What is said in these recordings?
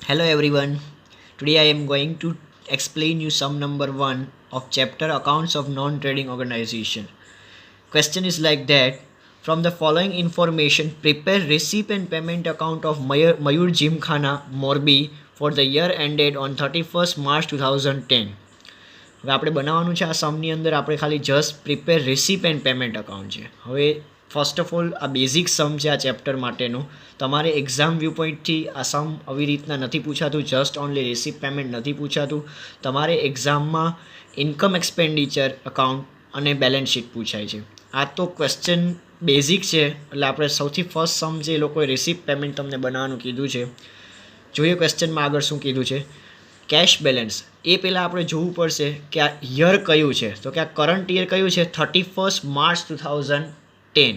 Hello everyone. Today I am going to explain you sum number 1 of chapter accounts of non-trading organization. Question is like that. From the following information, prepare receipt and payment account of Mayur Gymkhana Morbi for the year ended on 31st March 2010. હવે આપણે બનાવવાનું છે આ સમની અંદર આપણે ખાલી just prepare receipt and payment account છે. હવે ફર્સ્ટ ઓફ ઓલ આ બેઝિક સમ છે આ ચેપ્ટર માટેનું. તમારે એક્ઝામ વ્યૂ પોઈન્ટથી આ સમ આવી રીતના નથી પૂછાતું, જસ્ટ ઓનલી રિસીપ પેમેન્ટ નથી પૂછાતું. તમારે એક્ઝામમાં ઇન્કમ એક્સપેન્ડિચર અકાઉન્ટ અને બેલેન્સ શીટ પૂછાય છે. આ તો ક્વેશ્ચન બેઝિક છે એટલે આપણે સૌથી ફર્સ્ટ સમ છે એ લોકોએ રિસીપ પેમેન્ટ તમને બનાવવાનું કીધું છે. જોઈએ ક્વેશ્ચનમાં આગળ શું કીધું છે. કેશ બેલેન્સ એ પહેલાં આપણે જોવું પડશે કે આ યર કયું છે, તો કે આ કરંટ યર કયું છે 31st March 2010.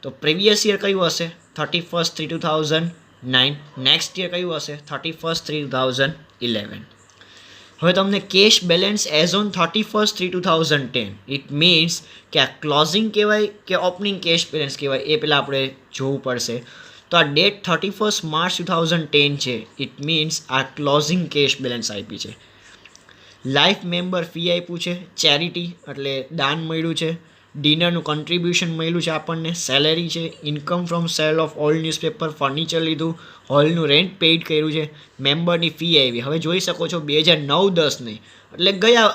તો પ્રીવિયસ યર કયું હશે 31st 3 2009. નેક્સ્ટ યર કયું હશે 31st 3 2011. હવે તમને cash balance as on 31st 3 2010 it means કે આ ક્લોઝિંગ કહેવાય કે ઓપનિંગ કેશ બેલેન્સ કહેવાય એ પહેલાં આપણે જોવું પડશે. તો આ ડેટ 31st March 2010 છે. ઇટ મીન્સ આ ક્લોઝિંગ કેશ બેલેન્સ આપી છે. લાઈફ મેમ્બર ફી આપ્યું છે, ચેરિટી એટલે દાન મળ્યું છે, ડિનરનું કન્ટ્રીબ્યુશન મળ્યું છે આપણને, સેલેરી છે, income from cell of old newspaper, furniture લીધું, હોલનું રેન્ટ પેઇડ કર્યું છે, મેમ્બરની ફી આવી. હવે જોઈ શકો છો 2009-10ની એટલે ગયા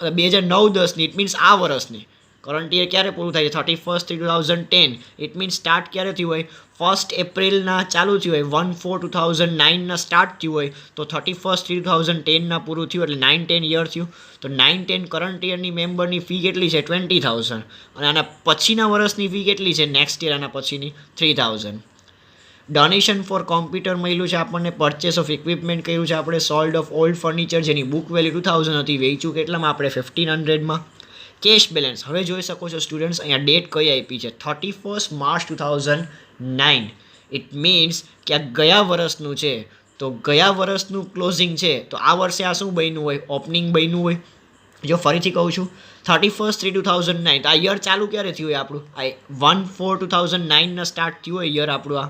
2009-10ની ઇટ મીન્સ આ વર્ષની. કરંટ યર ક્યારે પૂરું થાય છે 31st 2010. ઇટ મીન્સ સ્ટાર્ટ ક્યારે થયું હોય 1st એપ્રિલના ચાલુ થયું હોય, 1/4/2009 સ્ટાર્ટ થયું હોય તો 31st 2010 પૂરું થયું એટલે 9-10 યર થયું. તો 9-10 કરંટ યરની મેમ્બરની ફી કેટલી છે 20,000 અને આના પછીના વર્ષની ફી કેટલી છે નેક્સ્ટ યર આના પછીની 3,000. ડોનેશન ફોર કોમ્પ્યુટર મળ્યું છે આપણને, પરચેસ ઓફ ઇક્વિપમેન્ટ કર્યું છે આપણે, સોલ્ડ ઓફ ઓલ્ડ ફર્નિચર જેની બુક વેલ્યુ 2000 હતી વેચ્યું કેટલામાં આપણે 1500માં. કેશ બેલેન્સ હવે જોઈ શકો છો સ્ટુડન્ટ્સ, અહીંયા ડેટ કઈ આપી છે 31st March 2009. ઇટ મીન્સ કે આ ગયા વર્ષનું છે. તો ગયા વર્ષનું ક્લોઝિંગ છે તો આ વર્ષે આ શું બન્યું હોય ઓપનિંગ બન્યું હોય. જો ફરીથી કહું છું 31st 3 2009 તો આ યર ચાલુ ક્યારે થયું હોય આપણું આ 1/4/2009 સ્ટાર્ટ થયું હોય યર આપણું આ.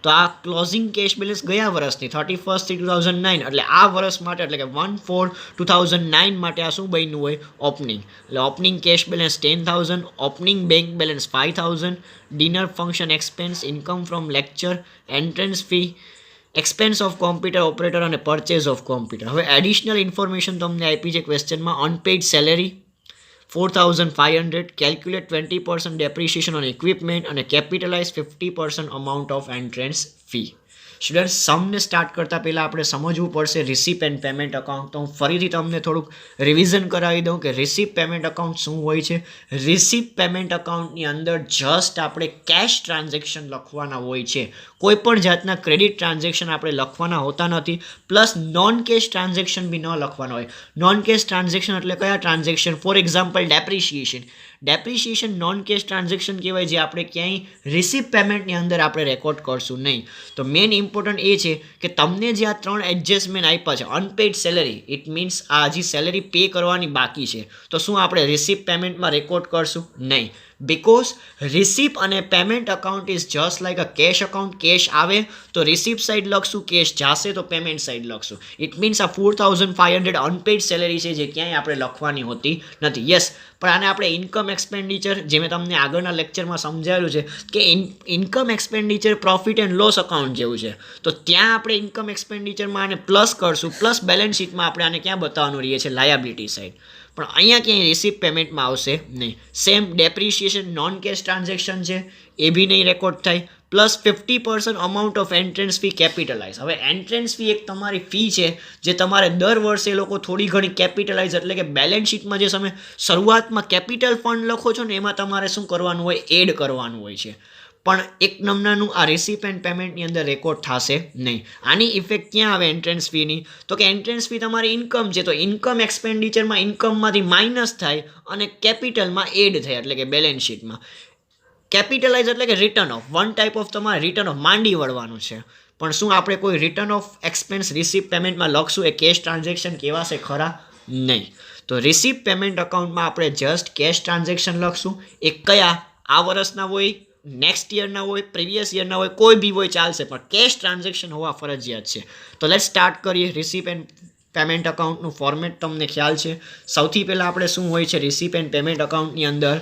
તો આ ક્લોઝિંગ કેશ બેલેન્સ ગયા વર્ષની 31st 3 2009 એટલે આ વર્ષ માટે એટલે કે 1/4/2009 માટે આ શું બન્યું હોય ઓપનિંગ. એટલે opening cash balance 10,000, opening bank balance 5,000, dinner function expense, income from lecture, entrance fee, expense of computer operator અને પરચેઝ ઓફ કોમ્પ્યુટર. હવે એડિશનલ ઇન્ફોર્મેશન તમને આપી છે ક્વેશ્ચનમાં. Unpaid salary 4,500, calculate 20% depreciation on equipment અને capitalize 50% amount of entrance fee. Student સમને start કરતાં પહેલાં આપણે સમજવું પડશે રિસીપ એન્ડ પેમેન્ટ અકાઉન્ટ. તો હું ફરીથી તમને થોડુંક રિવિઝન કરાવી દઉં કે રિસીપ પેમેન્ટ અકાઉન્ટ શું હોય છે. રિસીપ પેમેન્ટ અકાઉન્ટની અંદર જસ્ટ આપણે કેશ ટ્રાન્ઝેક્શન લખવાના હોય છે, કોઈ પણ જાતના ક્રેડિટ ટ્રાન્ઝેક્શન આપણે લખવાના હોતા નથી, પ્લસ નોન કેશ ટ્રાન્ઝેક્શન બી ન લખવાના હોય. નોન કેશ ટ્રાન્ઝેક્શન એટલે કયા transaction, for example depreciation non cash transaction કહેવાય જે આપણે ક્યાંય રિસીપ પેમેન્ટની અંદર આપણે રેકોર્ડ કરશું નહીં. તો મેઇન ઇમ્પોર્ટન્ટ એ છે કે તમને જે આ 3 એડજસ્ટમેન્ટ આપ્યા છે, અનપેઇડ સેલેરી ઇટ મીન્સ આ હજી સેલેરી પે કરવાની બાકી છે તો શું આપણે રિસીપ પેમેન્ટમાં રેકોર્ડ કરશું નહીં. બિકોઝ રિસીપ અને payment account is just like a cash account. Cash આવે તો રિસીપ સાઇડ લખશું, કેશ જાશે તો પેમેન્ટ સાઇડ લખશું. ઇટ મીન્સ આ 4,500 અનપેઇડ સેલેરી છે જે ક્યાંય આપણે લખવાની હોતી નથી. યસ, પણ આને આપણે ઇન્કમ એક્સપેન્ડિચર જે મેં તમને આગળના લેક્ચરમાં સમજાવ્યું છે કે income expenditure profit and loss account જેવું છે. તો ત્યાં આપણે ઇન્કમ એક્સપેન્ડિચરમાં આને પ્લસ કરશું, પ્લસ બેલેન્સ શીટમાં આપણે આને ક્યાં બતાવવાનું રહીએ છીએ લાયાબિલિટી સાઇડ. પણ અહીંયા ક્યાંય રિસીપ પેમેન્ટમાં આવશે નહીં. Same depreciation non cash transaction છે એ બી નહીં રેકોર્ડ થાય. Plus 50% amount of entrance fee capitalise. હવે એન્ટ્રન્સ ફી એક તમારી ફી છે જે તમારે દર વર્ષે લોકો થોડી ઘણી કેપિટલાઇઝ એટલે કે બેલેન્સ શીટમાં જે તમે શરૂઆતમાં કેપિટલ ફંડ લખો છો ને એમાં તમારે શું કરવાનું હોય એડ કરવાનું હોય છે. પણ એક નમૂનાનું આ રિસીપ એન્ડ પેમેન્ટની અંદર રેકોર્ડ થશે નહીં. આની ઇફેક્ટ ક્યાં આવે એન્ટ્રન્સ ફીની, તો કે એન્ટ્રન્સ ફી તમારી ઇન્કમ છે તો ઇન્કમ એક્સપેન્ડિચરમાં ઇન્કમમાંથી માઇનસ થાય અને કેપિટલમાં એડ થાય એટલે કે બેલેન્સ શીટમાં. કેપિટલાઇઝ એટલે કે return of, one type of તમારે રિટર્ન ઓફ માંડી વળવાનું છે. પણ શું આપણે કોઈ રિટર્ન ઓફ એક્સપેન્સ રિસીપ પેમેન્ટમાં લખશું એ કેશ ટ્રાન્ઝેક્શન કહેવાશે ખરા નહીં. તો રિસીપ પેમેન્ટ અકાઉન્ટમાં આપણે જસ્ટ કેશ ટ્રાન્ઝેક્શન લખશું. એ કયા આ વર્ષના હોય નેક્સ્ટ યરના હોય, પ્રીવિયસ યરના હોય, કોઈ બી હોય ચાલશે, પણ કેશ ટ્રાન્ઝેક્શન હોવા ફરજિયાત છે. તો લેટ્સ સ્ટાર્ટ કરીએ. રિસીપ એન્ડ પેમેન્ટ અકાઉન્ટનું ફોર્મેટ તમને ખ્યાલ છે. સૌથી પહેલાં આપણે શું હોય છે રિસીપ એન્ડ પેમેન્ટ અકાઉન્ટની અંદર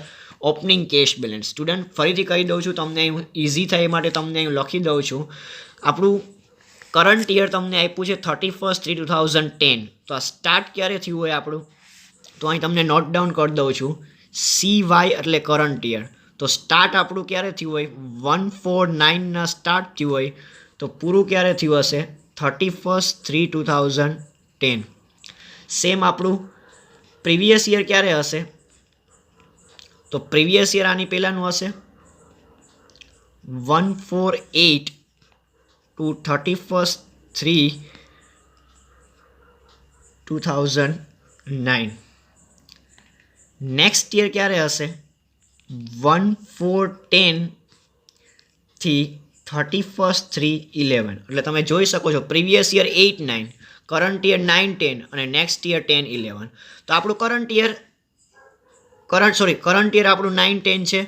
ઓપનિંગ કેશ બેલેન્સ. સ્ટુડન્ટ ફરીથી કહી દઉં છું, તમને અહીં ઇઝી થાય એ માટે તમને અહીં લખી દઉં છું. આપણું કરંટ યર તમને આપ્યું છે 31/3/2010. તો આ સ્ટાર્ટ ક્યારે થયું હોય આપણું, તો અહીં તમને નોટ ડાઉન કરી દઉં છું. CY એટલે કરંટ યર. તો સ્ટાર્ટ આપણું ક્યારે થયું હોય, 1/4/9 સ્ટાર્ટ થયું હોય, તો પૂરું ક્યારે થયું હશે, 31/3/2010. સેમ આપણું પ્રીવિયસ યર ક્યારે હશે, તો પ્રીવિયસ યર આની પહેલાંનું હશે 1/4/8 to 31/3/2009. નેક્સ્ટ યર ક્યારે હશે, 1/4/10 થી 31/3/11. એટલે તમે જોઈ શકો છો પ્રીવિયસ યર 8-9, કરંટ યર 9-10 અને નેક્સ્ટ યર 10-11. તો આપણું કરંટ યર આપણું 9-10 છે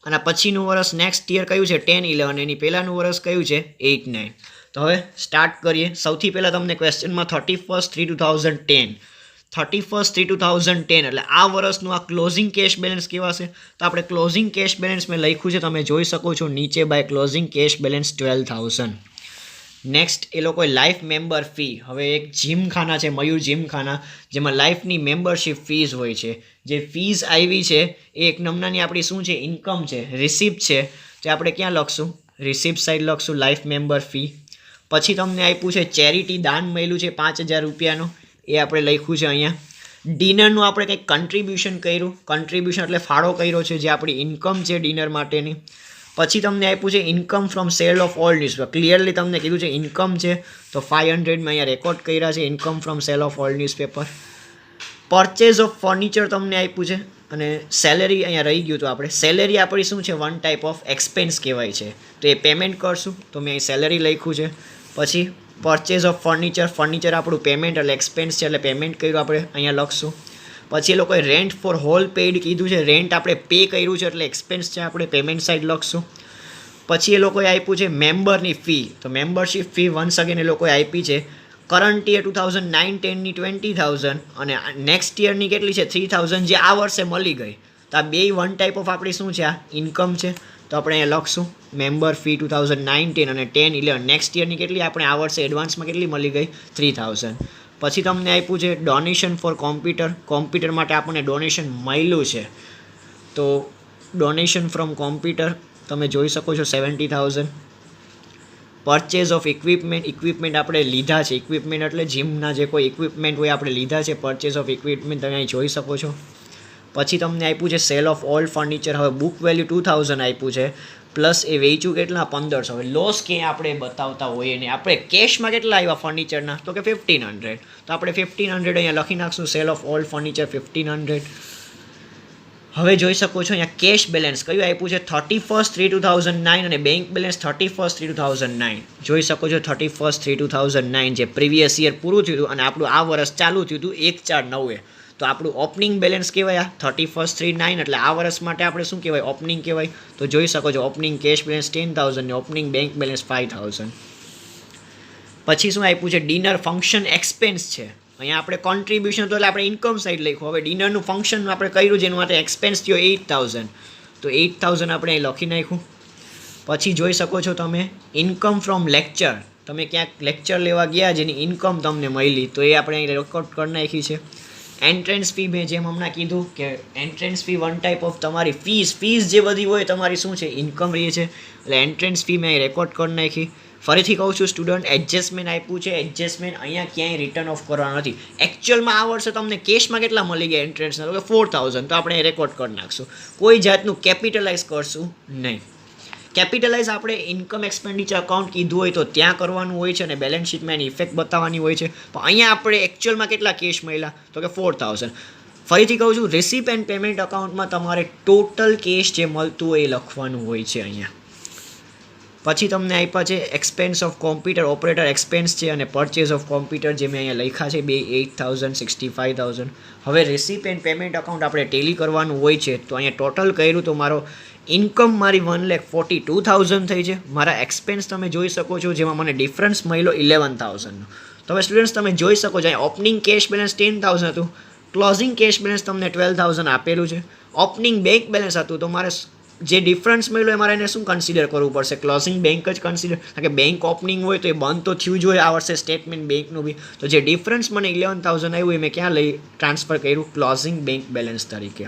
અને પછીનું વર્ષ નેક્સ્ટ યર કયું છે 10-11, એની પહેલાંનું વર્ષ કયું છે 8-9. તો હવે સ્ટાર્ટ કરીએ. સૌથી પહેલાં તમને ક્વેશ્ચનમાં 31/3/2010 એટલે આ વર્ષનું આ ક્લોઝિંગ કેશ બેલેન્સ કેવા છે, તો આપણે ક્લોઝિંગ કેશ બેલેન્સ મેં લખ્યું છે, તમે જોઈ શકો છો નીચે by closing cash balance 12,000. Next એ લોકોએ લાઈફ મેમ્બર ફી, હવે એક જીમખાના છે મયુર જીમખાના, જેમાં લાઈફની મેમ્બરશિપ ફીઝ હોય છે. જે ફીઝ આવી છે એ એક નમૂનાની આપણી શું છે, ઇન્કમ છે, રિસિપ્ટ છે. તો આપણે ક્યાં લખશું, રિસિપ્ટ સાઈડ લખશું લાઈફ મેમ્બર ફી. પછી તમને આપ્યું છે ચેરિટી દાન મળ્યું છે 5,000 રૂપિયાનું, એ આપણે લખ્યું છે અહીંયા. ડિનરનું આપણે કંઈક કન્ટ્રીબ્યુશન કર્યું, કન્ટ્રીબ્યુશન એટલે ફાળો કર્યો છે, જે આપણી ઇન્કમ છે ડિનર માટેની. પછી તમને આપ્યું છે income from cell of all newspaper, clearly તમને કીધું છે ઇન્કમ છે, તો 500 અહીંયા રેકોર્ડ કર્યા છે income from cell of all newspaper. Purchase of furniture તમને આપ્યું છે અને સેલેરી અહીંયા રહી ગયું. તો આપણે સેલેરી આપણી શું છે, વન ટાઈપ ઓફ એક્સપેન્સ કહેવાય છે, તો એ પેમેન્ટ કરશું, તો મેં અહીં સેલેરી લખ્યું છે. પછી પરચેઝ ઓફ ફર્નિચર આપણું પેમેન્ટ એટલે એક્સપેન્સ છે, એટલે પેમેન્ટ કર્યું આપણે અહીંયા લખશું. પછી એ લોકોએ રેન્ટ ફોર હોલ પેઇડ કીધું છે, રેન્ટ આપણે પે કર્યું છે એટલે એક્સપેન્સ છે, આપણે પેમેન્ટ સાઈડ લખશું. પછી એ લોકોએ આપ્યું છે મેમ્બરની ફી, તો મેમ્બરશિપ ફી વન્સ અગેન એ લોકોએ આપી છે. કરંટ યર 2009-10ની 20,000 અને નેક્સ્ટ યરની કેટલી છે 3,000, જે આ વર્ષે મળી ગઈ. તો આ બે વન ટાઈપ ઓફ આપણી શું છે, આ ઇન્કમ છે. તો આપણે અહીંયા લખશું મેમ્બર ફી 2009-10 અને 10-11 નેક્સ્ટ યરની કેટલી આપણે આ વર્ષે એડવાન્સમાં કેટલી મળી ગઈ 3,000. પછી તમને આપ્યું છે ડોનેશન ફોર કોમ્પ્યુટર માટે આપણને ડોનેશન મળ્યું છે, તો ડોનેશન ફ્રોમ કોમ્પ્યુટર તમે જોઈ શકો છો 70,000. પરચેઝ ઓફ ઇક્વિપમેન્ટ આપણે લીધા છે, ઇક્વિપમેન્ટ એટલે જીમના જે કોઈ ઇક્વિપમેન્ટ હોય આપણે લીધા છે, પરચેઝ ઓફ ઇક્વિપમેન્ટ તમે અહીં જોઈ શકો છો. પછી તમને આપ્યું છે સેલ ઓફ ઓલ ફર્નિચર, હવે બુક વેલ્યુ 2,000 આપ્યું છે, પ્લસ એ વેચ્યું કેટલા 1,500. હવે લોસ ક્યાંય આપણે બતાવતા હોઈએ ને, આપણે કેશમાં કેટલા આવ્યા ફર્નિચરના, તો કે 1,500, તો આપણે 1,500 અહીંયા લખી નાખશું, સેલ ઓફ ઓલ ફર્નિચર 1,500. હવે જોઈ શકો છો અહીંયા કેશ બેલેન્સ કયું આપ્યું છે 31/3/2009 અને બેંક બેલેન્સ 31/3/2009. જોઈ શકો છો 31/3/2009 જે પ્રીવિયસ યર પૂરું થયું હતું અને આપણું આ વર્ષ ચાલુ થયું હતું 1/4/9. તો આપણું ઓપનિંગ બેલેન્સ કહેવાય 31/3/9, એટલે આ વર્ષ માટે આપણે શું કહેવાય, ઓપનિંગ કહેવાય. તો જોઈ શકો છો ઓપનિંગ કેશ બેલેન્સ 10,000 ને ઓપનિંગ બેંક બેલેન્સ 5,000. પછી શું આપ્યું છે ડિનર ફંક્શન એક્સપેન્સ છે, અહીંયા આપણે કોન્ટ્રીબ્યુશન તો એટલે આપણે ઇન્કમ સાઈડ લખ્યું. હવે ડિનરનું ફંક્શન આપણે કર્યું જેનું માટે એક્સપેન્સ થયો 8,000, તો 8,000 આપણે અહીં લખી નાખ્યું. પછી જોઈ શકો છો તમે ઇન્કમ ફ્રોમ લેક્ચર, તમે ક્યાંક લેક્ચર લેવા ગયા જેની ઇન્કમ તમને મળી, તો એ આપણે અહીં રેકોર્ડ કરી નાખી છે. એન્ટ્રન્સ ફી મેં જેમ હમણાં કીધું કે entrance fee one type of તમારી ફીસ જે બધી હોય તમારી શું છે ઇન્કમ રહી છે, એટલે એન્ટ્રન્સ ફી મેં અહીં રેકોર્ડ કરી નાખી. ફરીથી કહું છું સ્ટુડન્ટ, એડજસ્ટમેન્ટ આપ્યું છે, એડજસ્ટમેન્ટ અહીંયા ક્યાંય રિટર્ન ઓફ કરવાનું નથી. એકચ્યુઅલમાં આ વર્ષે તમને કેશમાં કેટલા મળી ગયા એન્ટ્રન્સના, તો કે 4,000, તો આપણે રેકોર્ડ કરી નાખશું. કોઈ જાતનું કેપિટલાઇઝ કરશું નહીં. કેપિટલાઇઝ આપણે ઇન્કમ એક્સપેન્ડિચર અકાઉન્ટ કીધું હોય તો ત્યાં કરવાનું હોય છે અને બેલેન્સ શીટમાં એની ઇફેક્ટ બતાવવાની હોય છે. પણ અહીંયા આપણે એકચ્યુઅલમાં કેટલા કેશ મળ્યા, તો કે 4,000. ફરીથી કહું છું રિસીપ એન્ડ પેમેન્ટ અકાઉન્ટમાં તમારે ટોટલ કેશ જે મળતું હોય એ લખવાનું હોય છે અહીંયા. પછી તમને આપ્યા છે expense of computer operator expense છે અને પરચેઝ ઓફ કોમ્પ્યુટર જે મેં અહીંયા લખ્યા છે બે 8,000 65,000. હવે રિસીપ એન્ડ પેમેન્ટ અકાઉન્ટ આપણે ટેલી કરવાનું હોય છે તો અહીંયા ટોટલ કર્યું તો મારો ઇન્કમ મારી 1,42,000 થઈ છે. મારા એક્સપેન્સ તમે જોઈ શકો છો જેમાં મને ડિફરન્સ મળ્યો 11,000નો. તો હવે સ્ટુડન્ટ્સ તમે જોઈ શકો છો અહીંયા ઓપનિંગ કેશ બેલેન્સ 10,000 હતું, ક્લોઝિંગ કેશ બેલેન્સ તમને 12,000 આપેલું છે, ઓપનિંગ બેંક બેલેન્સ હતું. તો મારે જે ડિફરન્સ મળ્યો એ મારે એને શું કન્સિડર કરવું પડશે? ક્લોઝિંગ બેંક જ કન્સિડર, કારણ કે બેંક ઓપનિંગ હોય તો એ બંધ તો થયું જ હોય આ વર્ષે સ્ટેટમેન્ટ બેંકનું બી. તો જે ડિફરન્સ મને 11,000 આવ્યું એ મેં ક્યાં લઈ ટ્રાન્સફર કર્યું? ક્લોઝિંગ બેંક બેલેન્સ તરીકે.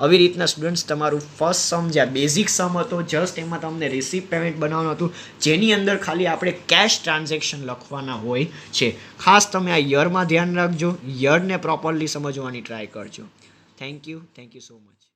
આવી રીતના સ્ટુડન્ટ્સ તમારું ફર્સ્ટ સમ જે બેઝિક સમ હતો જસ્ટ એમાં તમને રિસીપ પેમેન્ટ બનાવવાનું હતું જેની અંદર ખાલી આપણે કેશ ટ્રાન્ઝેક્શન લખવાના હોય છે. ખાસ તમે આ યરમાં ધ્યાન રાખજો, યરને પ્રોપરલી સમજવાની ટ્રાય કરજો. Thank you so much.